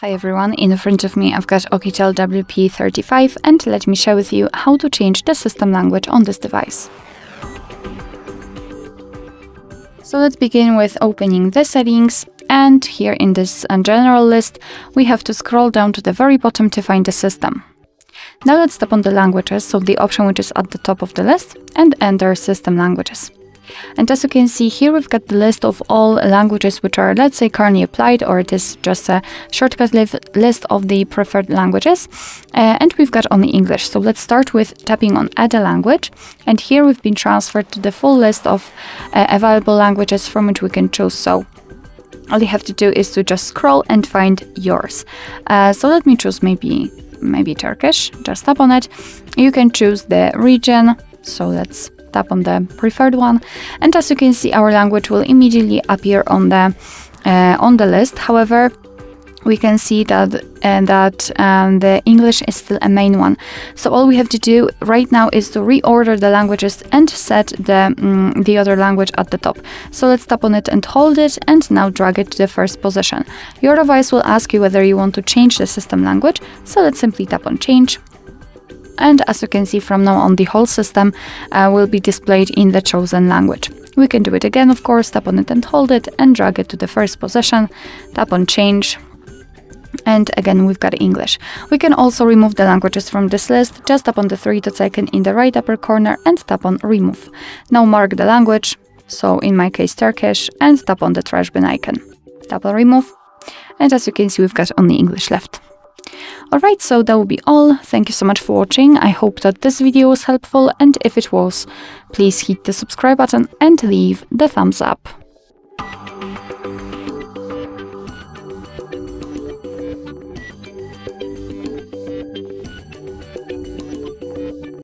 Hi everyone, in front of me I've got OUKITEL WP35 and let me share with you how to change the system language on this device. So let's begin with opening the settings, and here in this general list we have to scroll down to the very bottom to find the system. Now let's tap on the languages, so the option which is at the top of the list, and enter system languages. And as you can see here, we've got the list of all languages which are, let's say, currently applied, or it is just a shortcut list of the preferred languages. And we've got only English. So let's start with tapping on Add a Language. And here we've been transferred to the full list of available languages from which we can choose. So all you have to do is to just scroll and find yours. So let me choose maybe Turkish. Just tap on it. You can choose the region. So let's tap on the preferred one, and as you can see, our language will immediately appear on the list. However, we can see that the English is still a main one. So all we have to do right now is to reorder the languages and set the other language at the top. So let's tap on it and hold it, and now drag it to the first position. Your device will ask you whether you want to change the system language. So let's simply tap on Change. And as you can see, from now on the whole system will be displayed in the chosen language. We can do it again, of course, tap on it and hold it and drag it to the first position, tap on Change, and again we've got English. We can also remove the languages from this list. Just tap on the three dots icon in the right upper corner and tap on Remove. Now mark the language, so in my case Turkish, and tap on the trash bin icon. Tap on Remove, and as you can see, we've got only English left. Alright, so that will be all. Thank you so much for watching. I hope that this video was helpful, and if it was, please hit the subscribe button and leave the thumbs up.